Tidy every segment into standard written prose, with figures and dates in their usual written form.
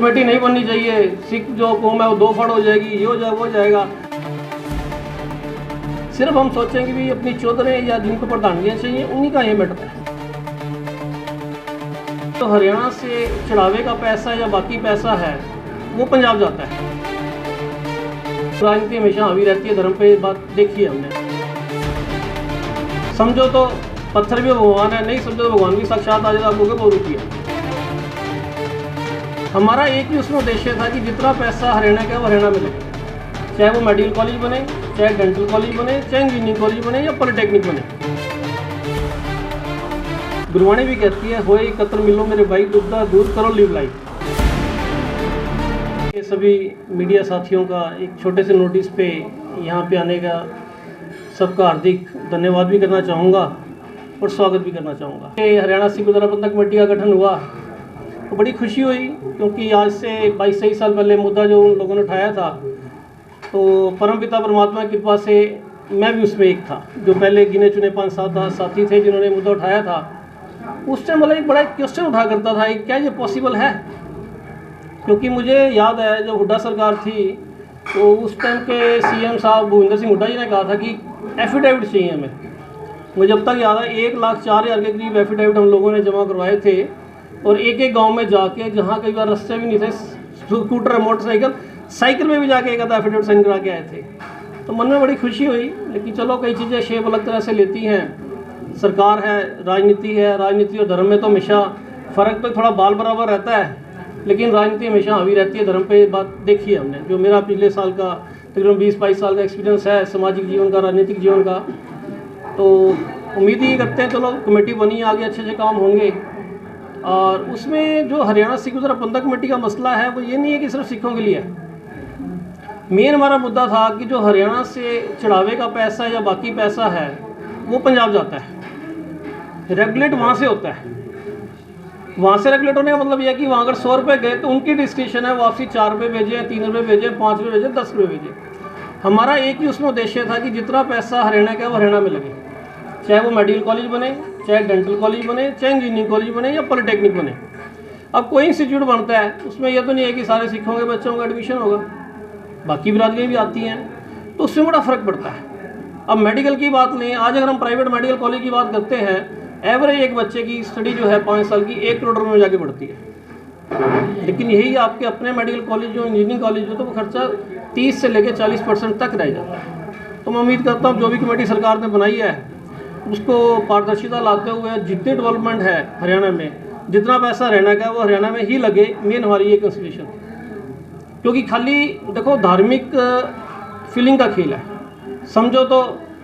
Committee नहीं बननी चाहिए, सिख जो कौम है वो दो फड़ हो जाएगी, ये हो जाए वो जाएगा। सिर्फ हम सोचेंगे भी अपनी चौधरी या जिनको प्रधानगियाँ चाहिए उन्हीं का ये मैटर है। तो हरियाणा से चढ़ावे का पैसा या बाकी पैसा है वो पंजाब जाता है। राजनीति हमेशा हावी रहती है धर्म पे, बात देखी है हमने। समझो तो पत्थर भी भगवान है, नहीं समझो तो भगवान भी साक्षात आ जाएगा आपको के बहुत रुपये। हमारा एक ही उसमें उद्देश्य था कि जितना पैसा हरियाणा का वो हरियाणा में लगे, चाहे वो मेडिकल कॉलेज बने, चाहे डेंटल कॉलेज बने, चाहे इंजीनियरिंग कॉलेज बने या पॉलिटेक्निक बने। गुरबाणी भी कहती है, होए एकत्र मिलो मेरे भाई, दुविधा दूर करो लिव लाइफ। ये सभी मीडिया साथियों का एक छोटे से नोटिस पे यहाँ पे आने का सबका हार्दिक धन्यवाद भी करना चाहूँगा और स्वागत भी करना चाहूँगा। हरियाणा सिख गुरुद्वारा प्रबंधक कमेटी का गठन हुआ तो बड़ी खुशी हुई, क्योंकि आज से 22-23 साल पहले मुद्दा जो उन लोगों ने उठाया था, तो परमपिता परमात्मा की कृपा से मैं भी उसमें एक था जो पहले गिने चुने 5-7 साथी थे जिन्होंने मुद्दा उठाया था। उस टाइम मतलब एक बड़ा क्वेश्चन उठा करता था, क्या ये पॉसिबल है? क्योंकि मुझे याद है जब हुड्डा सरकार थी तो उस टाइम के सीएम साहब भूपेंद्र सिंह हुड्डा जी ने कहा था कि एफिडेविट चाहिए हमें। मुझे जब तक याद है 1,04,000 के करीब एफिडेविट हम लोगों ने जमा करवाए थे, और एक एक गांव में जाके जहाँ कई बार रास्ते भी नहीं थे, स्कूटर मोटरसाइकिल साइकिल में भी जाके एक आधा एफिडेविट साइन करा के आए थे। तो मन में बड़ी खुशी हुई, लेकिन चलो कई चीज़ें शेप अलग तरह से लेती हैं। सरकार है, राजनीति और धर्म में तो हमेशा फ़र्क तो थोड़ा बाल बराबर रहता है, लेकिन राजनीति हमेशा हावी रहती है धर्म पे, बात देखी है हमने। जो मेरा पिछले साल का तकरीबन 20-22 साल का एक्सपीरियंस है सामाजिक जीवन का, राजनीतिक जीवन का, तो उम्मीद ही करते हैं चलो कमेटी बनी, आगे अच्छे अच्छे काम होंगे। और उसमें जो हरियाणा सिख गुरुद्वारा प्रबंधक कमेटी का मसला है वो ये नहीं है कि सिर्फ सिखों के लिए है। मेन हमारा मुद्दा था कि जो हरियाणा से चढ़ावे का पैसा या बाकी पैसा है वो पंजाब जाता है, रेगुलेट वहाँ से होता है। वहाँ से रेगुलेट होने का मतलब यह है कि वहाँ अगर 100 रुपये गए तो उनकी डिस्क्रिप्शन है, वापसी 4 रुपये भेजें, 3 रुपये भेजें, 5 रुपये भेजें, 10 रुपये भेजें। हमारा एक ही उसमें उद्देश्य था कि जितना पैसा हरियाणा का वो हरियाणा में लगे, चाहे वो मेडिकल कॉलेज बने, चाहे डेंटल कॉलेज बने, चाहे इंजीनियरिंग कॉलेज बने या पॉलिटेक्निक बने। अब कोई इंस्टीट्यूट बनता है उसमें यह तो नहीं है कि सारे सिखों के बच्चों का एडमिशन होगा, बाकी बिरादरियाँ भी आती हैं, तो उसमें बड़ा फ़र्क पड़ता है। अब मेडिकल की बात लें, आज अगर हम प्राइवेट मेडिकल कॉलेज की बात करते हैं, एवरेज एक बच्चे की स्टडी जो है 5 साल की 1 करोड़ रुपये में जाके बढ़ती है। लेकिन यही आपके अपने मेडिकल कॉलेज जो इंजीनियरिंग कॉलेज जो, तो वो खर्चा 30 से लेकर 40% तक रह जाता है। तो मैं उम्मीद करता हूँ जो भी कमेटी सरकार ने बनाई है उसको पारदर्शिता लाते हुए जितनी डेवलपमेंट है हरियाणा में, जितना पैसा हरियाणा का है वो हरियाणा में ही लगे। मेन हमारी ये कंसिडरेशन, क्योंकि खाली देखो धार्मिक फीलिंग का खेल है। समझो तो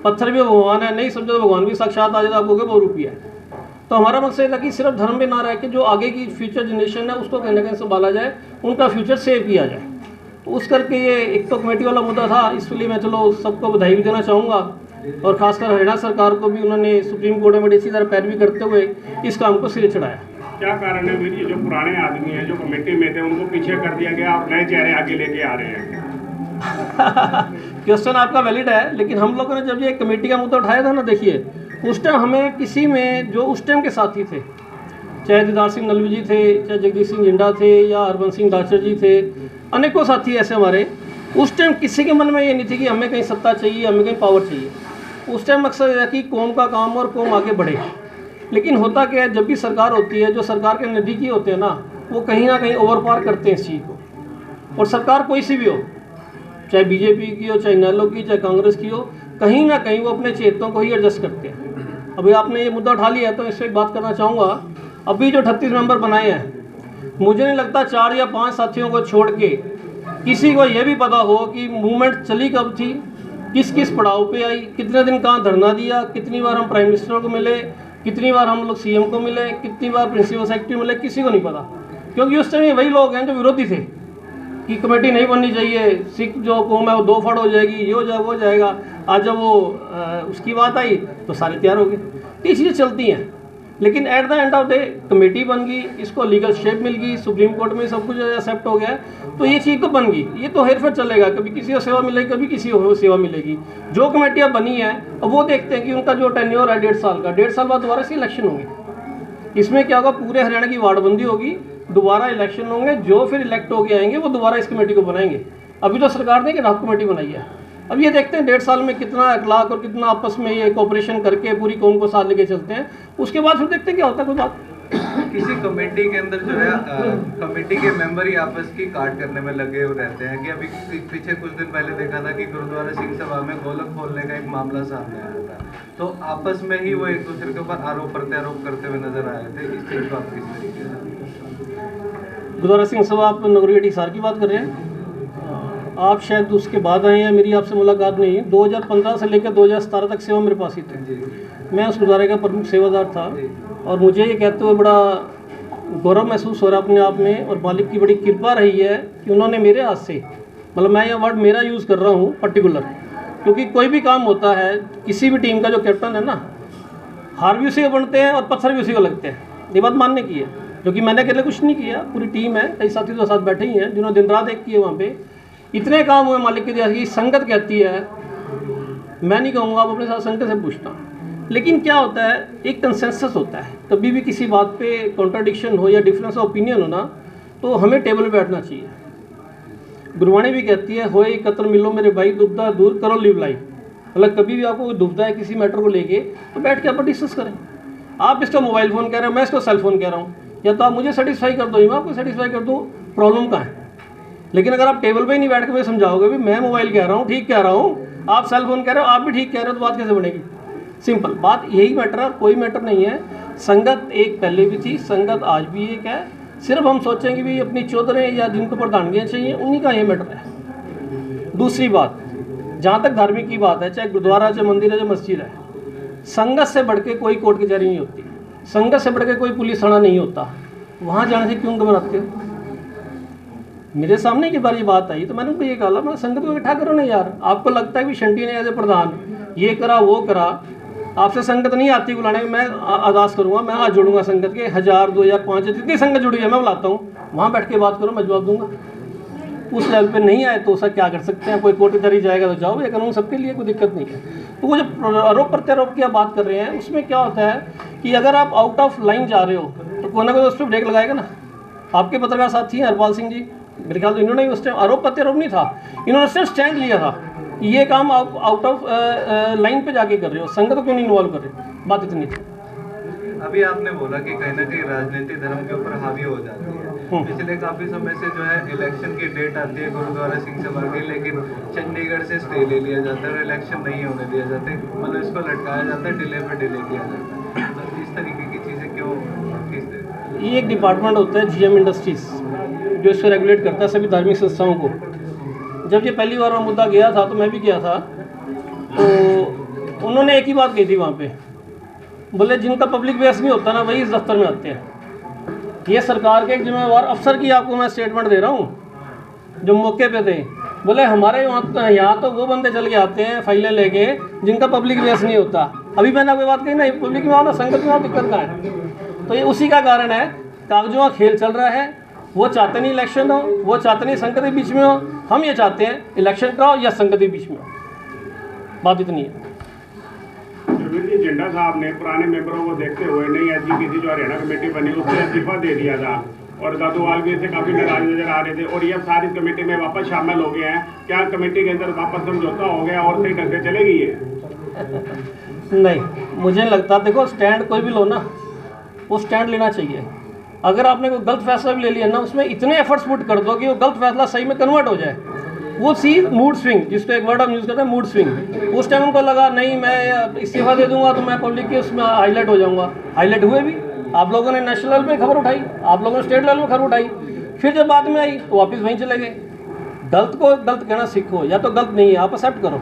पत्थर भी भगवान है, नहीं समझो तो भगवान भी साक्षात आ जाएगा आपको के बहुत रुपये है। तो हमारा मकसद था कि सिर्फ धर्म में ना रह के जो आगे की फ्यूचर जनरेशन है उसको कहीं ना कहीं संभाला जाए, उनका फ्यूचर सेव किया जाए। तो उस करके ये एक तो कमेटी वाला मुद्दा था, इसलिए मैं चलो सबको बधाई भी देना चाहूँगा, और खासकर हरियाणा सरकार को भी उन्होंने सुप्रीम कोर्ट में इसी तरह पैरवी करते हुए इस काम को सिरे चढ़ाया। क्या कारण है ये जो पुराने आदमी हैं जो कमेटी में थे उनको पीछे कर दिया गया, आप नए चेहरे आगे लेके आ रहे हैं? क्वेश्चन आपका वैलिड है, लेकिन हम लोगों ने जब ये कमेटी का मुद्दा उठाया था ना, देखिए उस टाइम हमें किसी में जो उस टाइम के साथी थे, चाहे दीदार सिंह नलवी जी थे, चाहे जगदीश सिंह जिंडा थे या हरबंस सिंह डाचर जी थे, अनेकों साथी ऐसे हमारे, उस टाइम किसी के मन में ये नहीं थी कि हमें कहीं सत्ता चाहिए, हमें कहीं पावर चाहिए। उस टाइम मकसद है कि कौम का काम और कौम आगे बढ़े। लेकिन होता क्या है, जब भी सरकार होती है, जो सरकार के नज़दीकी होते हैं ना, वो कहीं ना कहीं ओवर पार करते हैं इस चीज़ को। और सरकार कोई सी भी हो, चाहे बीजेपी की हो, चाहे नैलो की, चाहे कांग्रेस की हो, कहीं ना कहीं वो अपने चेतों को ही एडजस्ट करते हैं। अभी आपने ये मुद्दा उठा लिया तो इससे एक बात करना चाहूँगा। अभी जो 38 मेंबर बनाए हैं, मुझे नहीं लगता 4 या 5 साथियों को छोड़ के किसी को यह भी पता हो कि मूवमेंट चली कब थी, किस किस पड़ाव पे आई, कितने दिन कहाँ धरना दिया, कितनी बार हम प्राइम मिनिस्टर को मिले, कितनी बार हम लोग सीएम को मिले, कितनी बार प्रिंसिपल सेक्रेटरी मिले, किसी को नहीं पता। क्योंकि उस समय वही लोग हैं जो विरोधी थे कि कमेटी नहीं बननी चाहिए, सिख जो कौम है वो दो फड़ हो जाएगी, ये हो जाए वो जाएगा। आज जब वो उसकी बात आई तो सारे तैयार हो गए। तो ये चीज़ें चलती हैं, लेकिन at the end of day committee बन गई, इसको लीगल शेप मिल गई, सुप्रीम कोर्ट में सब कुछ एक्सेप्ट हो गया, तो ये चीज़ तो बन गई। ये तो हेर फेर चलेगा, कभी किसी को सेवा मिलेगी, कभी किसी को सेवा मिलेगी। जो कमेटियाँ बनी हैं अब वो देखते हैं कि उनका जो टेन्योर है 1.5 साल का, 1.5 साल बाद दोबारा से इलेक्शन होंगे। इसमें क्या होगा, पूरे हरियाणा की वार्डबंदी होगी, दोबारा इलेक्शन होंगे, जो फिर इलेक्ट होके आएंगे वो दोबारा इस कमेटी को बनाएंगे। अभी तो सरकार ने ड्राफ्ट कमेटी बनाई है। अब ये देखते हैं 1.5 साल में कितना अखलाक और कितना आपस में ये कोऑपरेशन करके पूरी कौम को साथ लेके चलते हैं, उसके बाद फिर देखते हैं क्या होता है। कोई बात किसी कमेटी के अंदर जो है कमेटी के मेंबर ही आपस की काट करने में लगे हुए रहते हैं कि अभी पीछे कुछ दिन पहले देखा था कि गुरुद्वारा सिंह सभा में गोलक खोलने का एक मामला सामने आया था, तो आपस में ही वो एक दूसरे के ऊपर आरोप प्रत्यारोप करते हुए नजर आए थे। इस चीज को आप किस तरीके से? गुरुद्वारा सिंह सभा आप नगरीगढ़ हिसार की बात कर रहे हैं? आप शायद उसके बाद आए हैं, मेरी आपसे मुलाकात नहीं है। 2015 से लेकर 2017 तक सेवा मेरे पास ही थी। मैं उस गुरुद्वारे का प्रमुख सेवादार था और मुझे ये कहते हुए बड़ा गौरव महसूस हो रहा है अपने आप में, और मालिक की बड़ी कृपा रही है कि उन्होंने मेरे हाथ से, मतलब मैं ये वर्ड मेरा यूज़ कर रहा हूँ पर्टिकुलर, क्योंकि कोई भी काम होता है किसी भी टीम का जो कैप्टन है ना, हार भी उसी को बनते हैं और पत्थर भी उसी को लगते हैं। ये बात मानने की है, क्योंकि मैंने अकेले कुछ नहीं किया, पूरी टीम है, कई साथी तो साथ बैठे ही हैं जिन्होंने दिन रात एक किए। वहाँ पे इतने काम हुए मालिक की दया से। संगत कहती है, मैं नहीं कहूँगा, आप अपने साथ संगत से पूछना। लेकिन क्या होता है, एक कंसेंसस होता है, कभी भी किसी बात पे कॉन्ट्राडिक्शन हो या डिफरेंस ऑफ ओपिनियन हो ना, तो हमें टेबल पे बैठना चाहिए। गुरबाणी भी कहती है, होए एकत्र मिलो मेरे भाई, दुविधा दूर करो लिव लाइफ। मतलब कभी भी आपको कोई दुविधा है किसी मैटर को लेके, तो बैठ के आप डिस्कस करें। आप इसका मोबाइल फ़ोन कह रहे हो, मैं इसको सेल फोन कह रहा हूँ, या तो आप मुझे सेटिस्फाई कर दो, मैं आपको सेटिस्फाई कर दूँ, प्रॉब्लम कहाँ है। लेकिन अगर आप टेबल पे ही नहीं बैठ के मुझे समझाओगे भी मैं मोबाइल कह रहा हूँ, ठीक कह रहा हूँ, आप सेल फोन कह रहे हो, आप भी ठीक कह रहे हो, तो बात कैसे बनेगी? सिंपल बात यही मैटर है, कोई मैटर नहीं है। संगत एक पहले भी थी, संगत आज भी एक है। सिर्फ हम सोचेंगे भी अपनी चौधरी या जिनको प्रधानगियाँ चाहिए उन्हीं का ये मैटर है। दूसरी बात, जहाँ तक धार्मिक की बात है, चाहे गुरुद्वारा, चाहे मंदिर है, चाहे मस्जिद है, संगत से बढ़ के कोई कोर्ट कचहरी नहीं होती, संगत से बढ़ के कोई पुलिस थाना नहीं होता। वहाँ जाने से क्यों घबराते हो? मेरे सामने की बार ये बात आई तो मैंने उनको ये कहा, मैं संगत को इकट्ठा करो ना यार। आपको लगता है कि शंटी ने एज ए प्रधान ये करा वो करा, आपसे संगत नहीं आती बुलाने, मैं अरदास करूँगा, मैं हाथ जोड़ूंगा संगत के 1000, 2000, 5000 जितनी संगत जुड़ी है मैं बुलाता हूँ, वहाँ बैठ के बात करो, मैं जवाब दूंगा। उस लेवल पे नहीं आए तो उसका क्या कर सकते हैं? कोई कोर्ट कचहरी जाएगा तो जाओ, ये कानून सबके लिए, कोई दिक्कत नहीं है। तो वो जो आरोप प्रत्यारोप की आप बात कर रहे हैं, उसमें क्या होता है कि अगर आप आउट ऑफ लाइन जा रहे हो तो कोई ना कोई उस पर ब्रेक लगाएगा ना। आपके पत्रकार साथी हैं हरपाल सिंह जी, मेरे ख्याल तो इन्होंने उस टाइम आरोप प्रत्यारोप नहीं था, इन्होंने सिर्फ स्टैंड लिया था कि ये काम आप आउट ऑफ लाइन पे जाके कर रहे हो, संगत को क्यों नहीं इन्वॉल्व कर रहे, बात इतनी थी। अभी आपने बोला कि कहीं ना कहीं राजनीति धर्म के ऊपर हावी हो जाती है। पिछले काफी समय से जो है इलेक्शन की डेट आती है गुरुद्वारा सिंह सभा की, लेकिन चंडीगढ़ से स्टे ले लिया जाता है और इलेक्शन नहीं होने दिया जाता है, मतलब इसको लटकाया जाता है, डिले पे डिले किया जाता है। तो इस तरीके की चीज़ें क्यों खींचते हैं? ये एक डिपार्टमेंट होता है GM इंडस्ट्रीज़, जो इसको रेगुलेट करता है सभी धार्मिक संस्थाओं को। जब ये पहली बार मुद्दा गया था तो मैं भी गया था, तो उन्होंने एक ही बात कही थी वहाँ पे, बोले जिनका पब्लिक बेस नहीं होता ना वही इस दफ्तर में आते हैं। ये सरकार के एक जिम्मेवार अफसर की आपको मैं स्टेटमेंट दे रहा हूँ जो मौके पे थे। बोले हमारे यहाँ तो वो बंदे चल के आते हैं फाइलें लेके जिनका पब्लिक बेस नहीं होता। अभी मैंने आपको बात कही ना, पब्लिक में आओ ना, संगत में आओ, दिक्कत कहाँ है? तो ये उसी का कारण है, कागजों का खेल चल रहा है। वो चाहते नहीं इलेक्शन हो, वो चाहते नहीं संगत के बीच में हो, हम ये चाहते हैं इलेक्शन कराओ या संगत के बीच में हो, बात इतनी है। जी जिंडा साहब ने पुराने मेंबरों को देखते हुए नई एसजीपीसी जो हरियाणा कमेटी बनी उससे इस्तीफा दे दिया था, और दादूवाल भी इससे काफ़ी नाराज नजर आ रहे थे, और ये अब सारी कमेटी में वापस शामिल हो गए हैं। क्या कमेटी के अंदर वापस समझौता हो गया और सही ढंग से चलेगी ये? नहीं, मुझे नहीं लगता। देखो स्टैंड कोई भी लो ना, वो स्टैंड लेना चाहिए। अगर आपने कोई गलत फैसला भी ले लिया ना, उसमें इतने एफर्ट्स पुट कर दो कि वो गलत फैसला सही में कन्वर्ट हो जाए। वो सी मूड स्विंग, जिसको एक वर्ड हम यूज़ करते हैं मूड स्विंग, उस टाइम उनको लगा नहीं मैं इस्तीफा दे दूंगा तो मैं पब्लिक के उसमें हाईलाइट हो जाऊंगा। हाईलाइट हुए भी, आप लोगों ने नेशनल लेवल पे खबर उठाई, आप लोगों ने स्टेट लेवल पे खबर उठाई, फिर जब बाद में आई तो वापस वहीं चले गए। गलत को गलत कहना सीखो, या तो गलत नहीं है आप एक्सेप्ट करो।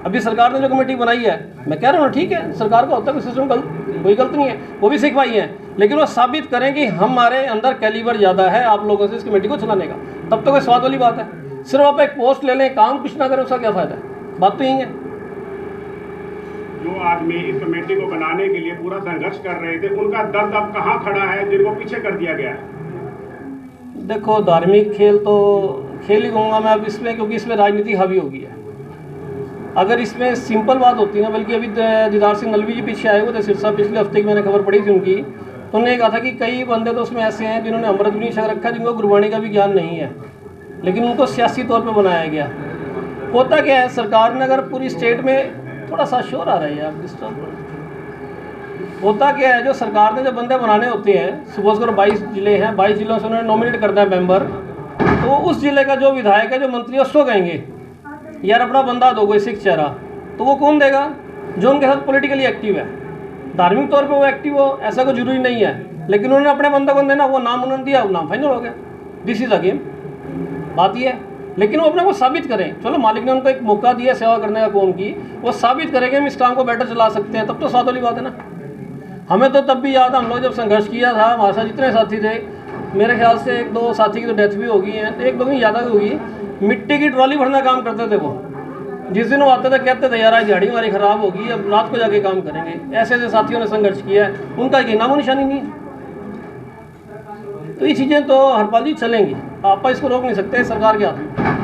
अभी सरकार ने जो कमेटी बनाई है, मैं कह रहा हूँ ठीक है, सरकार का होता है सिस्टम गलत, कोई गलत नहीं है, वो भी सिखवाई है, लेकिन वो साबित करें कि हमारे अंदर कैलिबर ज़्यादा है आप लोगों से इस कमेटी को चलाने का, तब तो कोई स्वाद वाली बात है। सिर्फ आप एक पोस्ट ले लें, काम कुछ ना करें, उसका क्या फ़ायदा है? बात तो यही है। जो आदमी इस कमेटी को बनाने के लिए पूरा संघर्ष कर रहे थे, उनका दर्द अब कहाँ खड़ा है जिनको पीछे कर दिया गया है? देखो धार्मिक खेल तो खेल ही कहूँगा मैं अब इसमें, क्योंकि इसमें राजनीति हावी हो गई है। अगर इसमें सिंपल बात होती ना, बल्कि अभी दीदार सिंह नलवी जी पीछे आए हुए थे सिरसा, पिछले हफ्ते की मैंने खबर पढ़ी थी उनकी, तो उन्होंने कहा था कि कई बंदे तो उसमें ऐसे हैं जिन्होंने अमृत भी नहीं छक रखा, जिनको गुरबाणी का भी ज्ञान नहीं है, लेकिन उनको सियासी तौर पर बनाया गया। होता क्या है, सरकार ने अगर पूरी स्टेट में थोड़ा सा शोर आ रहा है यार डिस्टर्ब। होता क्या है, जो सरकार ने जब बंदे बनाने होते हैं, सपोज करो 22 जिले हैं, 22 जिलों से उन्होंने नॉमिनेट करना है मेंबर, तो उस जिले का जो विधायक है, जो मंत्री है, उसको कहेंगे यार अपना बंदा दो कोई सिख चेहरा, तो वो कौन देगा? जो उनके साथ पॉलिटिकली एक्टिव है, धार्मिक तौर पे वो एक्टिव हो ऐसा कोई जरूरी नहीं है, लेकिन उन्होंने अपने बंदे को देना, वो नाम उन्होंने दिया, नाम फाइनल हो गया। This is a game. बात ये है, लेकिन वो अपने को साबित करें। चलो मालिक ने उनको एक मौका दिया सेवा करने का कौम की, वो साबित करेंगे हम इस काम को बेटर चला सकते हैं, तब तो साथ वाली बात है ना। हमें तो तब भी याद है, हम लोग जब संघर्ष किया था, हमारे साथ जितने साथी थे, मेरे ख्याल से 1-2 साथी की तो डेथ भी हो गई है, 1-2 की ज़्यादा भी होगी। मिट्टी की ट्रॉली भरना काम करते थे वो। जिस दिन वो आते थे कहते थे यार आज दिहाड़ी हमारी ख़राब होगी, अब रात को जाके काम करेंगे। ऐसे ऐसे साथियों ने संघर्ष किया है, उनका कोई नामो निशानी नहीं है। तो ये चीज़ें तो हर पल ही चलेंगी, आप इसको रोक नहीं सकते, सरकार के हाथ में।